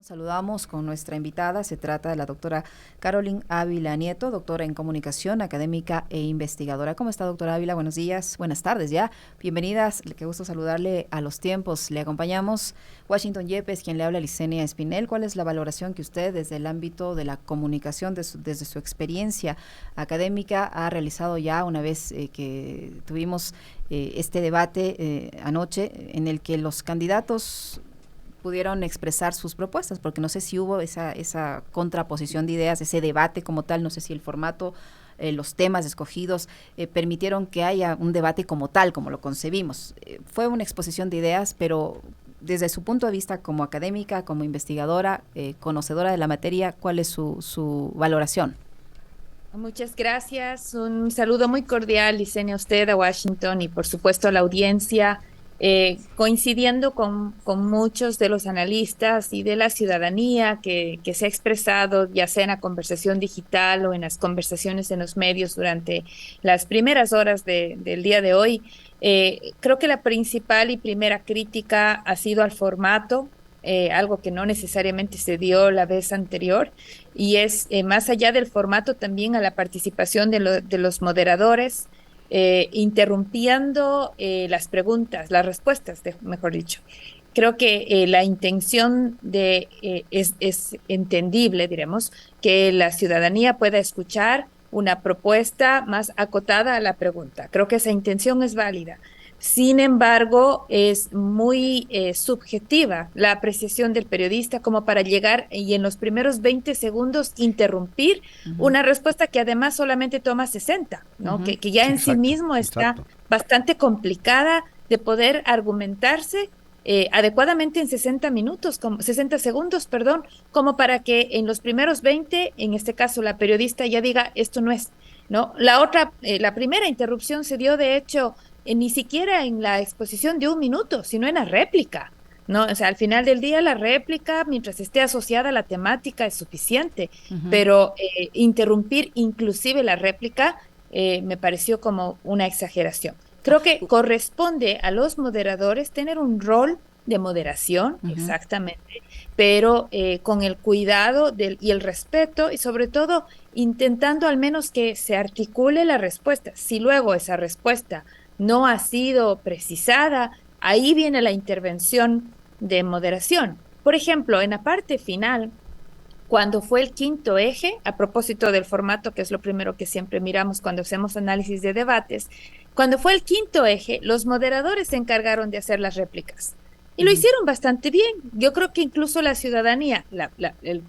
Saludamos con nuestra invitada, se trata de la doctora Carolyn Ávila Nieto, doctora en comunicación académica e investigadora. ¿Cómo está, doctora Ávila? Buenos días, buenas tardes ya. Bienvenidas, qué gusto saludarle a Los Tiempos. Le acompañamos Washington Yepes, quien le habla, Licenia Espinel. ¿Cuál es la valoración que usted desde el ámbito de la comunicación, desde su experiencia académica, ha realizado ya una vez que tuvimos este debate anoche en el que los candidatos pudieron expresar sus propuestas, porque no sé si hubo esa contraposición de ideas, ese debate como tal, no sé si el formato, los temas escogidos permitieron que haya un debate como tal, como lo concebimos. Fue una exposición de ideas, pero desde su punto de vista como académica, como investigadora, conocedora de la materia, ¿cuál es su valoración? Muchas gracias. Un saludo muy cordial, Licenia, a usted, a Washington y por supuesto a la audiencia. Coincidiendo con muchos de los analistas y de la ciudadanía que se ha expresado, ya sea en la conversación digital o en las conversaciones en los medios durante las primeras horas del día de hoy, creo que la principal y primera crítica ha sido al formato. Algo que no necesariamente se dio la vez anterior, y es más allá del formato también a la participación de los moderadores, interrumpiendo las preguntas, las respuestas, mejor dicho. Creo que la intención es entendible, diremos, que la ciudadanía pueda escuchar una propuesta más acotada a la pregunta. Creo que esa intención es válida. Sin embargo, es muy subjetiva la apreciación del periodista como para llegar y en los primeros 20 segundos interrumpir Uh-huh. una respuesta que además solamente toma 60, ¿no? Uh-huh. Que ya Sí, en sí exacto, mismo está exacto. bastante complicada de poder argumentarse adecuadamente en 60 minutos, 60 segundos, perdón, como para que en los primeros 20, en este caso la periodista ya diga, esto no es, ¿no? La primera interrupción se dio, de hecho, ni siquiera en la exposición de un minuto, sino en la réplica, ¿no? O sea, al final del día la réplica, mientras esté asociada a la temática, es suficiente, Uh-huh. pero interrumpir inclusive la réplica me pareció como una exageración. Creo que corresponde a los moderadores tener un rol de moderación, Uh-huh. exactamente, pero con el cuidado y el respeto y sobre todo intentando al menos que se articule la respuesta. Si luego esa respuesta no ha sido precisada, ahí viene la intervención de moderación. Por ejemplo, en la parte final, cuando fue el quinto eje, a propósito del formato, que es lo primero que siempre miramos cuando hacemos análisis de debates, cuando fue el quinto eje, los moderadores se encargaron de hacer las réplicas. Y lo Uh-huh. hicieron bastante bien. Yo creo que incluso la ciudadanía,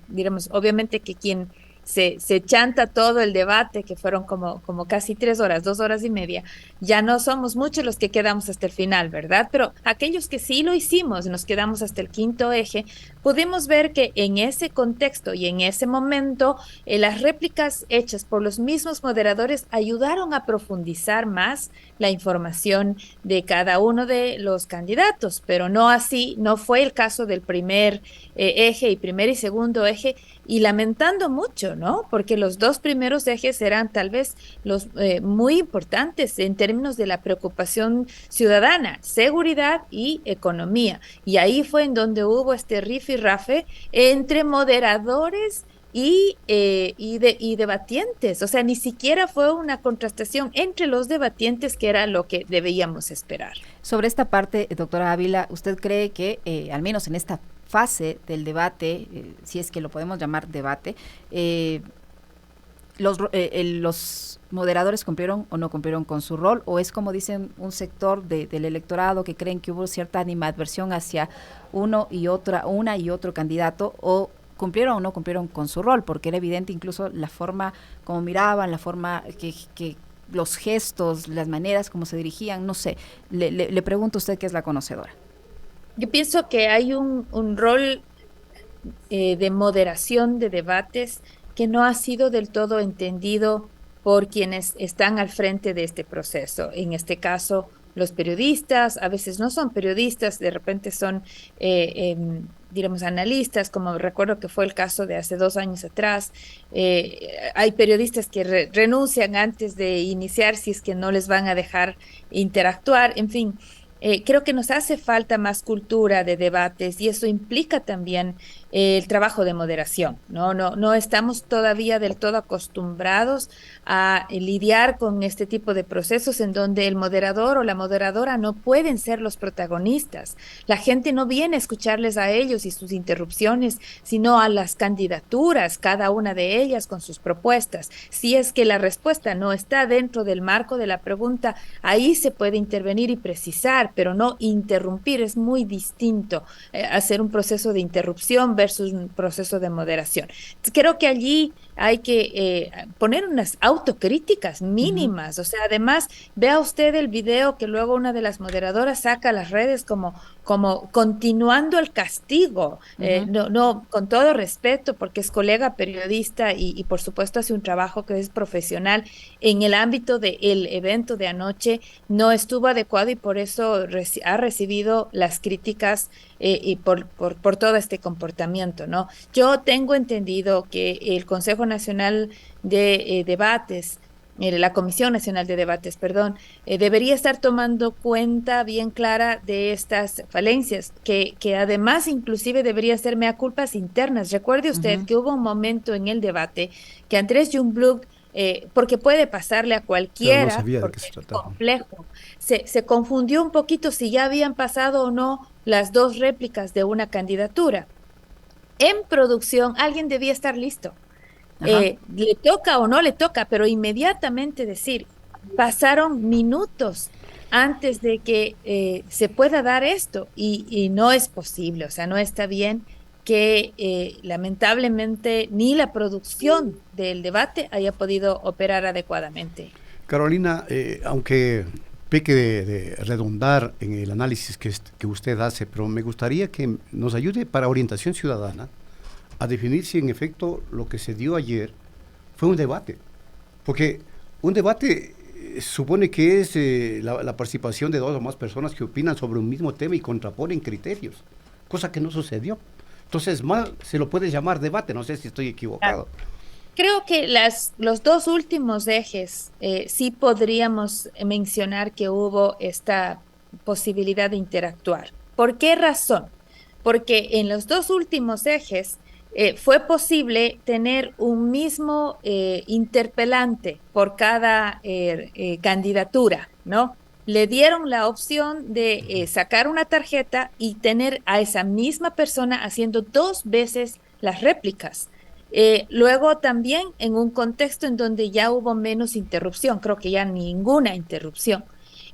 diremos, obviamente que quien se chanta todo el debate, que fueron como casi 3 horas, 2 horas y media, ya no somos muchos los que quedamos hasta el final, ¿verdad? Pero aquellos que sí lo hicimos, nos quedamos hasta el quinto eje, pudimos ver que en ese contexto y en ese momento, las réplicas hechas por los mismos moderadores ayudaron a profundizar más la información de cada uno de los candidatos, pero no así, no fue el caso del primer eje y primer y segundo eje, y lamentando mucho, ¿no? Porque los dos primeros ejes eran tal vez los muy importantes en términos de la preocupación ciudadana, seguridad y economía. Y ahí fue en donde hubo este rifirrafe entre moderadores y debatientes. O sea, ni siquiera fue una contrastación entre los debatientes, que era lo que debíamos esperar. Sobre esta parte, doctora Ávila, ¿usted cree que al menos en esta fase del debate, si es que lo podemos llamar debate, los moderadores cumplieron o no cumplieron con su rol, o es como dicen un sector del electorado que creen que hubo cierta animadversión hacia una y otro candidato, o cumplieron o no cumplieron con su rol, porque era evidente incluso la forma como miraban, la forma que los gestos, las maneras como se dirigían, no sé, le pregunto a usted, que es la conocedora. Yo pienso que hay un rol de moderación de debates que no ha sido del todo entendido por quienes están al frente de este proceso. En este caso, los periodistas, a veces no son periodistas, de repente son, diremos, analistas, como recuerdo que fue el caso de hace 2 años atrás. Hay periodistas que renuncian antes de iniciar si es que no les van a dejar interactuar, en fin. Creo que nos hace falta más cultura de debates y eso implica también el trabajo de moderación. No estamos todavía del todo acostumbrados a lidiar con este tipo de procesos en donde el moderador o la moderadora no pueden ser los protagonistas. La gente no viene a escucharles a ellos y sus interrupciones, sino a las candidaturas, cada una de ellas con sus propuestas. Si es que la respuesta no está dentro del marco de la pregunta, ahí se puede intervenir y precisar, pero no interrumpir. Es muy distinto hacer un proceso de interrupción versus un proceso de moderación. Creo que allí hay que poner unas autocríticas mínimas. O sea, además, vea usted el video que luego una de las moderadoras saca a las redes como continuando el castigo. No, con todo respeto, porque es colega periodista y por supuesto hace un trabajo que es profesional en el ámbito del evento de anoche, no estuvo adecuado y por eso ha recibido las críticas y por todo este comportamiento, ¿no? Yo tengo entendido que el Consejo Nacional de Debates, la Comisión Nacional de Debates, perdón, debería estar tomando cuenta bien clara de estas falencias, que además inclusive debería ser mea culpas internas. Recuerde usted que hubo un momento en el debate que Andrés Ljungblad, porque puede pasarle a Claro, no cualquiera, sabía de qué porque se es trataba. complejo, se confundió un poquito si ya habían pasado o no las dos réplicas de una candidatura. En producción, alguien debía estar listo. Ajá. Le toca o no le toca, pero inmediatamente decir, pasaron minutos antes de que se pueda dar esto y no es posible, o sea, no está bien que lamentablemente ni la producción del debate haya podido operar adecuadamente. Carolina, aunque peque de redundar en el análisis que usted hace, pero me gustaría que nos ayude para orientación ciudadana a definir si en efecto lo que se dio ayer fue un debate. Porque un debate supone que es la participación de dos o más personas que opinan sobre un mismo tema y contraponen criterios, cosa que no sucedió. Entonces, mal se lo puede llamar debate, no sé si estoy equivocado. Creo que los dos últimos ejes sí podríamos mencionar que hubo esta posibilidad de interactuar. ¿Por qué razón? Porque en los dos últimos ejes fue posible tener un mismo interpelante por cada candidatura, ¿no? Le dieron la opción de sacar una tarjeta y tener a esa misma persona haciendo dos veces las réplicas. Luego también en un contexto en donde ya hubo menos interrupción, creo que ya ninguna interrupción.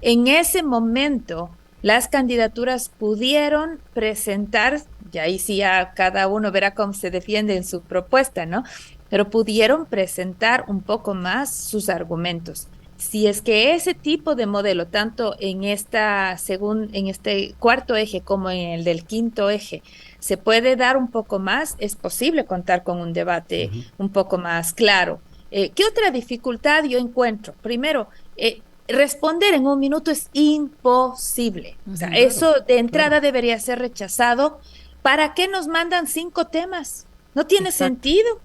En ese momento, las candidaturas pudieron presentar, y ahí sí ya cada uno verá cómo se defiende en su propuesta, ¿no? Pero pudieron presentar un poco más sus argumentos. Si es que ese tipo de modelo, tanto en en este cuarto eje como en el del quinto eje, se puede dar un poco más, es posible contar con un debate un poco más claro. ¿Qué otra dificultad yo encuentro? Primero, responder en un minuto es imposible. O sea, Claro, eso de entrada claro. debería ser rechazado. ¿Para qué nos mandan 5 temas? No tiene Exacto. sentido.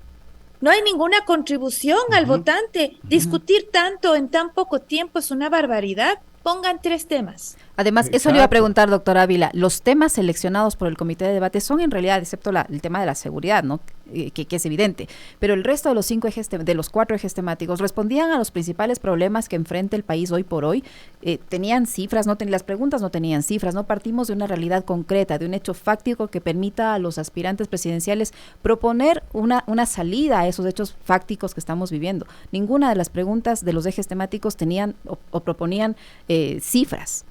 No hay ninguna contribución al votante. Discutir tanto en tan poco tiempo es una barbaridad. Pongan 3 temas. Además, eso le iba a Exacto. preguntar, doctor Ávila, los temas seleccionados por el comité de debate son en realidad, excepto el tema de la seguridad, ¿no? Que es evidente, pero el resto de los 4 ejes temáticos respondían a los principales problemas que enfrenta el país hoy por hoy. Tenían cifras, las preguntas no tenían cifras, no partimos de una realidad concreta, de un hecho fáctico que permita a los aspirantes presidenciales proponer una salida a esos hechos fácticos que estamos viviendo. Ninguna de las preguntas de los ejes temáticos tenían o proponían cifras.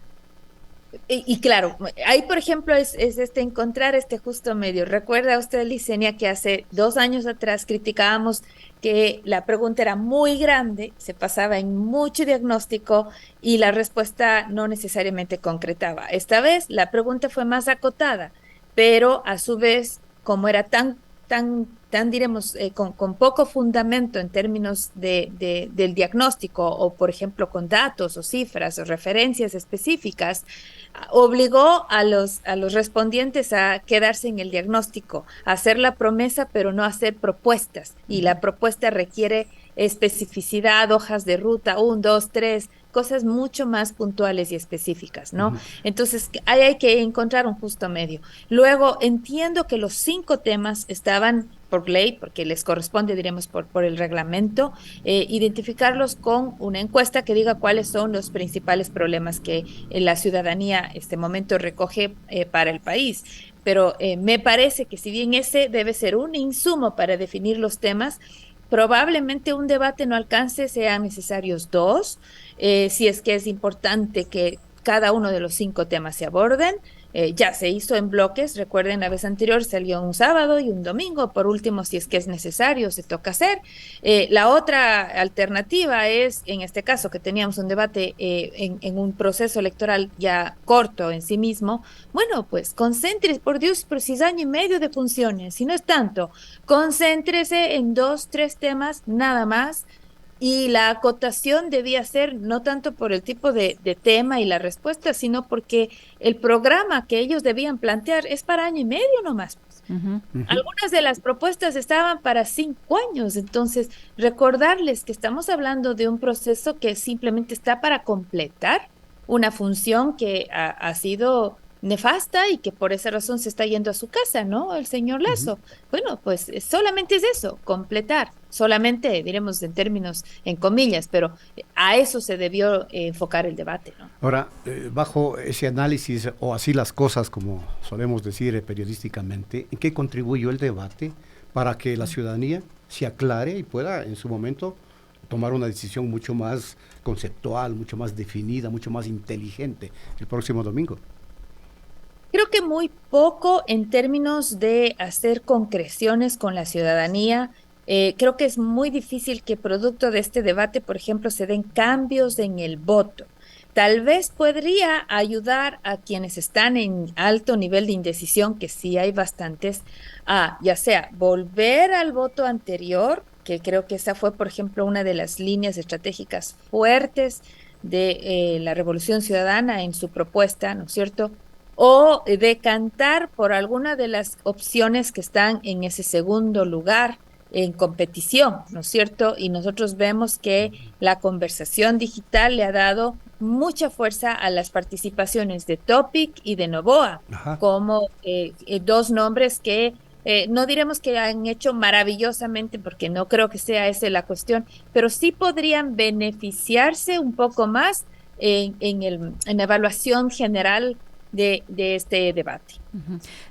Y claro, ahí por ejemplo es encontrar este justo medio. Recuerda usted, Licenia, que hace 2 años atrás criticábamos que la pregunta era muy grande, se pasaba en mucho diagnóstico y la respuesta no necesariamente concretaba. Esta vez la pregunta fue más acotada, pero a su vez, como era diremos, con poco fundamento en términos del diagnóstico o, por ejemplo, con datos o cifras o referencias específicas, obligó a los respondientes a quedarse en el diagnóstico, a hacer la promesa, pero no hacer propuestas. Y la propuesta requiere especificidad, hojas de ruta, 1, 2, 3, cosas mucho más puntuales y específicas, ¿no? Entonces, ahí hay que encontrar un justo medio. Luego, entiendo que los 5 temas estaban por ley, porque les corresponde, diremos, por el reglamento, identificarlos con una encuesta que diga cuáles son los principales problemas que la ciudadanía este momento recoge para el país. Pero me parece que si bien ese debe ser un insumo para definir los temas, probablemente un debate no alcance, sean necesarios 2, si es que es importante que cada uno de los 5 temas se aborden. Ya se hizo en bloques, recuerden la vez anterior salió un sábado y un domingo, por último, si es que es necesario, se toca hacer. La otra alternativa es, en este caso, que teníamos un debate en un proceso electoral ya corto en sí mismo, bueno, pues concéntrese, por Dios, pero si es año y medio de funciones, si no es tanto, concéntrese en 2, 3 temas, nada más. Y la acotación debía ser no tanto por el tipo de tema y la respuesta, sino porque el programa que ellos debían plantear es para año y medio nomás, pues. Algunas de las propuestas estaban para 5 años, entonces recordarles que estamos hablando de un proceso que simplemente está para completar una función que ha sido nefasta y que por esa razón se está yendo a su casa, ¿no? El señor Lazo. Bueno, pues solamente es eso, completar, solamente diremos en términos, en comillas, pero a eso se debió enfocar el debate, ¿no? Ahora, bajo ese análisis, o así las cosas, como solemos decir periodísticamente, ¿en qué contribuyó el debate para que la ciudadanía se aclare y pueda en su momento tomar una decisión mucho más conceptual, mucho más definida, mucho más inteligente el próximo domingo? Creo que muy poco en términos de hacer concreciones con la ciudadanía. Creo que es muy difícil que producto de este debate, por ejemplo, se den cambios en el voto. Tal vez podría ayudar a quienes están en alto nivel de indecisión, que sí hay bastantes, a ya sea volver al voto anterior, que creo que esa fue, por ejemplo, una de las líneas estratégicas fuertes de la Revolución Ciudadana en su propuesta, ¿no es cierto? O decantar por alguna de las opciones que están en ese segundo lugar en competición, ¿no es cierto? Y nosotros vemos que la conversación digital le ha dado mucha fuerza a las participaciones de Topic y de Novoa, Ajá. como 2 nombres que no diremos que han hecho maravillosamente, porque no creo que sea esa la cuestión, pero sí podrían beneficiarse un poco más en la evaluación general de este debate.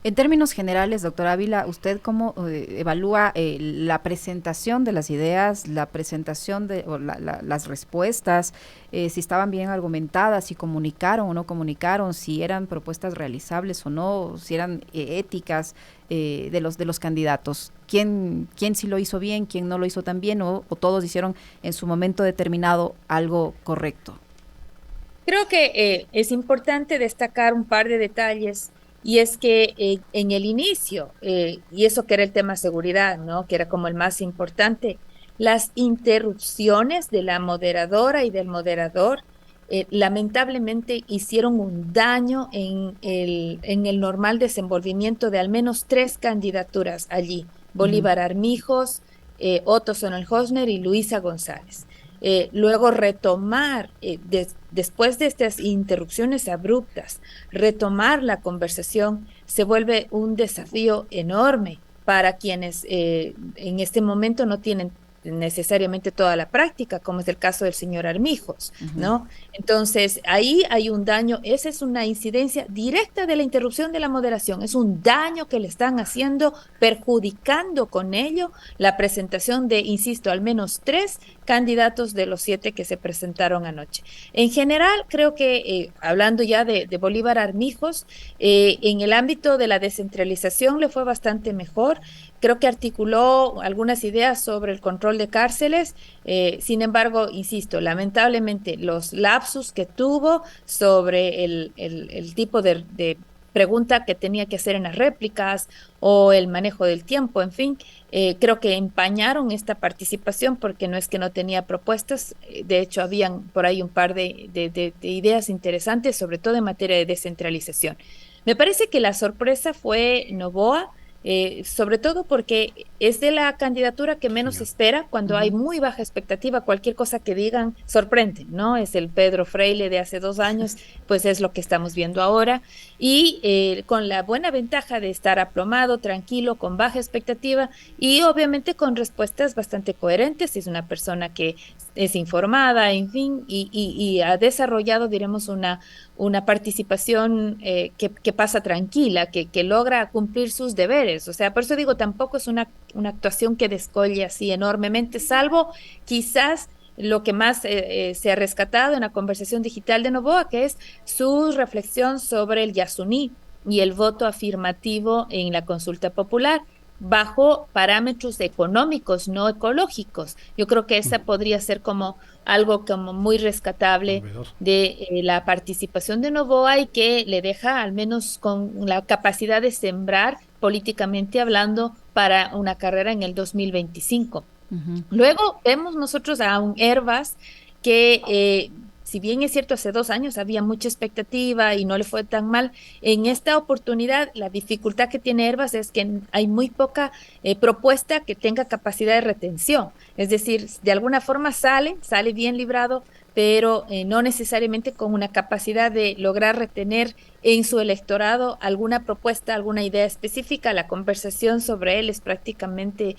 En términos generales, doctora Ávila, ¿usted cómo evalúa la presentación de las ideas, la presentación de o las respuestas, si estaban bien argumentadas, si comunicaron o no comunicaron, si eran propuestas realizables o no, si eran éticas de los candidatos? ¿Quién sí lo hizo bien, quién no lo hizo tan bien o todos hicieron en su momento determinado algo correcto? Creo que es importante destacar un par de detalles y es que en el inicio, y eso que era el tema seguridad, ¿no? Que era como el más importante, las interrupciones de la moderadora y del moderador lamentablemente hicieron un daño en el normal desenvolvimiento de al menos 3 candidaturas allí, Bolívar Armijos, Otto Sonnenhosner y Luisa González. Luego retomar, después de estas interrupciones abruptas, retomar la conversación se vuelve un desafío enorme para quienes en este momento no tienen necesariamente toda la práctica, como es el caso del señor Armijos, ¿no? Entonces, ahí hay un daño, esa es una incidencia directa de la interrupción de la moderación, es un daño que le están haciendo, perjudicando con ello la presentación de, insisto, al menos 3 candidatos de los 7 que se presentaron anoche. En general, creo que, hablando ya de Bolívar Armijos, en el ámbito de la descentralización le fue bastante mejor. Creo que articuló algunas ideas sobre el control de cárceles, sin embargo, insisto, lamentablemente los lapsus que tuvo sobre el tipo de pregunta que tenía que hacer en las réplicas o el manejo del tiempo, en fin, creo que empañaron esta participación porque no es que no tenía propuestas, de hecho habían por ahí un par de ideas interesantes, sobre todo en materia de descentralización. Me parece que la sorpresa fue Novoa, sobre todo porque es de la candidatura que menos se espera, cuando hay muy baja expectativa, cualquier cosa que digan sorprende, ¿no? Es el Pedro Freile de hace 2 años, pues es lo que estamos viendo ahora, y con la buena ventaja de estar aplomado, tranquilo, con baja expectativa y obviamente con respuestas bastante coherentes. Es una persona que es informada, en fin, y ha desarrollado, diremos, una participación que pasa tranquila, que logra cumplir sus deberes. O sea, por eso digo, tampoco es una actuación que descolle así enormemente, salvo quizás lo que más se ha rescatado en la conversación digital de Noboa, que es su reflexión sobre el Yasuní y el voto afirmativo en la consulta popular bajo parámetros económicos, no ecológicos. Yo creo que esa podría ser como algo como muy rescatable de la participación de Noboa y que le deja al menos con la capacidad de sembrar políticamente hablando para una carrera en el 2025. Luego vemos nosotros a un Hervas que, si bien es cierto, hace 2 años había mucha expectativa y no le fue tan mal, en esta oportunidad la dificultad que tiene Hervas es que hay muy poca propuesta que tenga capacidad de retención. Es decir, de alguna forma sale bien librado, pero no necesariamente con una capacidad de lograr retener en su electorado alguna propuesta, alguna idea específica. La conversación sobre él es prácticamente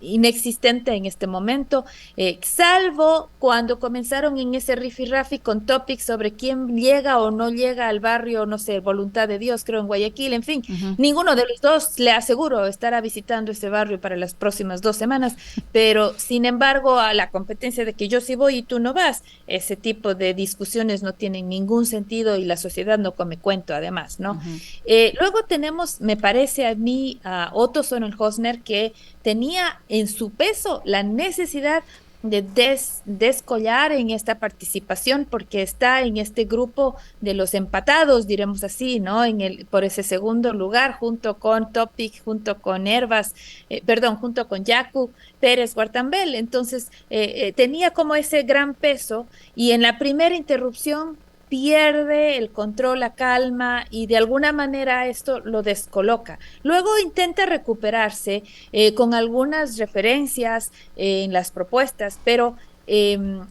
inexistente en este momento, salvo cuando comenzaron en ese rifirrafi con topics sobre quién llega o no llega al barrio, no sé, Voluntad de Dios, creo en Guayaquil, en fin, ninguno de los dos, le aseguro, estará visitando ese barrio para las próximas 2 semanas, pero sin embargo, a la competencia de que yo sí voy y tú no vas, ese tipo de discusiones no tienen ningún sentido y la sociedad no come cuento, además, ¿no? Luego tenemos, me parece a mí, a Otto Sonnenhosner, que tenía en su peso la necesidad de descollar en esta participación, porque está en este grupo de los empatados, diremos así, ¿no? Por ese segundo lugar, junto con Topic, junto con Hervas, junto con Yacu Pérez Guartambel. Entonces, tenía como ese gran peso, y en la primera interrupción pierde el control, la calma, y de alguna manera esto lo descoloca. Luego intenta recuperarse con algunas referencias en las propuestas, pero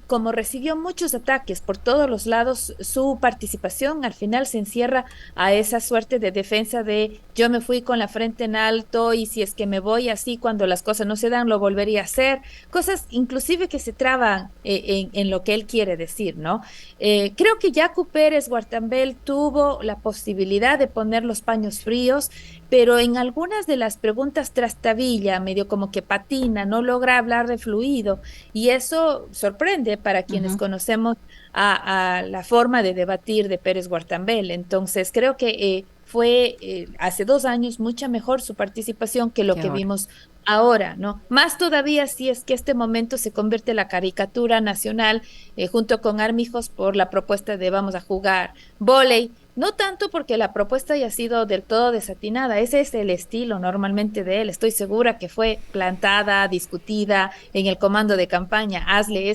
como recibió muchos ataques por todos los lados, su participación al final se encierra a esa suerte de defensa de yo me fui con la frente en alto y si es que me voy así cuando las cosas no se dan lo volvería a hacer, cosas inclusive que se traban en lo que él quiere decir, ¿no? Creo que Yacu Pérez Guartambel tuvo la posibilidad de poner los paños fríos, pero en algunas de las preguntas trastabilla, medio como que patina, no logra hablar de fluido, y eso sorprende para quienes conocemos a la forma de debatir de Pérez Guartambel. Entonces, creo que fue hace 2 años mucha mejor su participación que lo que vimos ahora, ¿no? Más todavía si es que este momento se convierte en la caricatura nacional junto con Armijos por la propuesta de vamos a jugar vóley. No tanto porque la propuesta haya sido del todo desatinada, ese es el estilo normalmente de él. Estoy segura que fue plantada, discutida en el comando de campaña. Hazle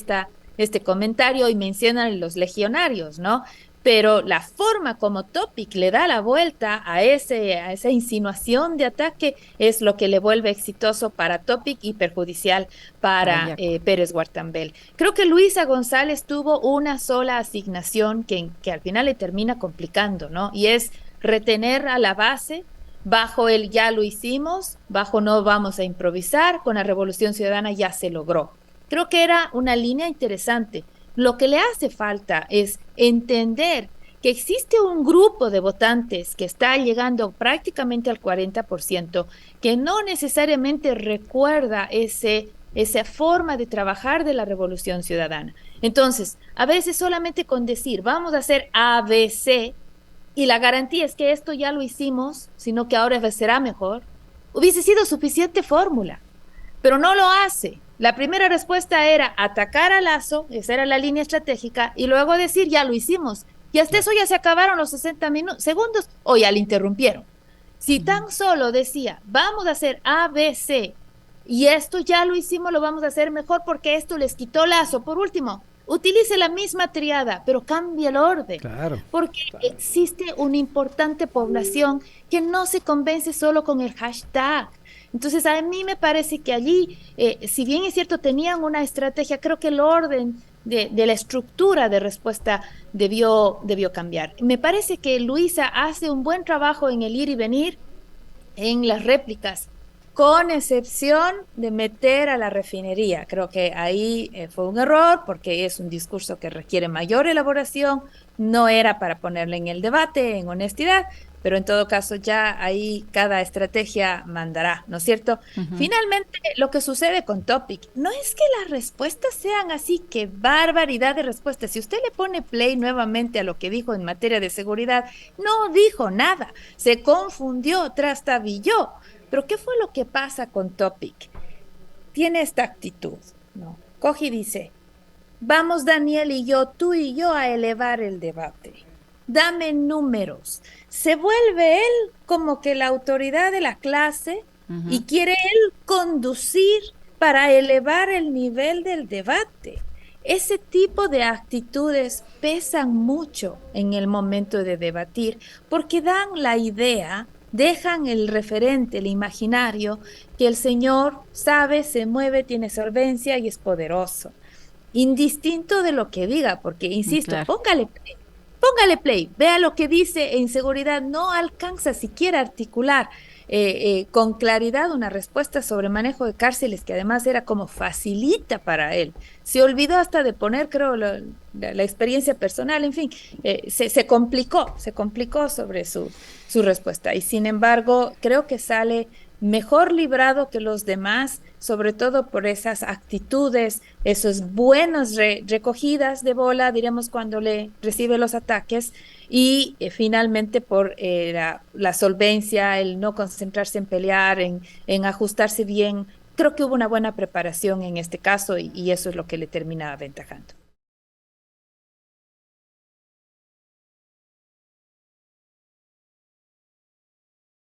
este comentario y mencionan los legionarios, ¿no? Pero la forma como Topic le da la vuelta a esa insinuación de ataque es lo que le vuelve exitoso para Topic y perjudicial para Pérez Guartambel. Creo que Luisa González tuvo una sola asignación que al final le termina complicando, ¿no? Y es retener a la base bajo el ya lo hicimos, bajo no vamos a improvisar, con la Revolución Ciudadana ya se logró. Creo que era una línea interesante. Lo que le hace falta es entender que existe un grupo de votantes que está llegando prácticamente al 40%, que no necesariamente recuerda esa forma de trabajar de la Revolución Ciudadana. Entonces, a veces solamente con decir, vamos a hacer ABC, y la garantía es que esto ya lo hicimos, sino que ahora será mejor, hubiese sido suficiente fórmula, pero no lo hace. La primera respuesta era atacar a Lasso, esa era la línea estratégica, y luego decir, ya lo hicimos. Y hasta eso ya se acabaron los 60 segundos, o ya le interrumpieron. Si tan solo decía, vamos a hacer ABC, y esto ya lo hicimos, lo vamos a hacer mejor porque esto les quitó Lasso. Por último, utilice la misma triada, pero cambie el orden, Claro, porque claro. existe una importante población que no se convence solo con el hashtag. Entonces, a mí me parece que allí, si bien es cierto, tenían una estrategia, creo que el orden de la estructura de respuesta debió cambiar. Me parece que Luisa hace un buen trabajo en el ir y venir en las réplicas, con excepción de meter a la refinería. Creo que ahí fue un error porque es un discurso que requiere mayor elaboración, no era para ponerle en el debate, en honestidad, pero en todo caso ya ahí cada estrategia mandará, ¿no es cierto? Ujú. Finalmente, lo que sucede con Topic no es que las respuestas sean así, que barbaridad de respuestas. Si usted le pone play nuevamente a lo que dijo en materia de seguridad, no dijo nada, se confundió, trastabilló. Pero ¿qué fue lo que pasa con Topic? Tiene esta actitud, ¿no? Coge y dice, vamos Daniel y yo, tú y yo a elevar el debate. Dame números. Se vuelve él como que la autoridad de la clase Ujú. y quiere él conducir para elevar el nivel del debate. Ese tipo de actitudes pesan mucho en el momento de debatir porque dan la idea, dejan el referente, el imaginario, que el señor sabe, se mueve, tiene solvencia y es poderoso, indistinto de lo que diga, porque, insisto, Claro. póngale play, vea lo que dice en seguridad, no alcanza siquiera a articular con claridad una respuesta sobre manejo de cárceles, que además era como facilita para él. Se olvidó hasta de poner, creo, la experiencia personal, en fin, se complicó sobre su respuesta. Y sin embargo, creo que sale mejor librado que los demás, sobre todo por esas actitudes, esos buenos recogidas de bola, diremos, cuando le recibe los ataques, y finalmente por la solvencia, el no concentrarse en pelear, en ajustarse bien. Creo que hubo una buena preparación en este caso y eso es lo que le termina aventajando.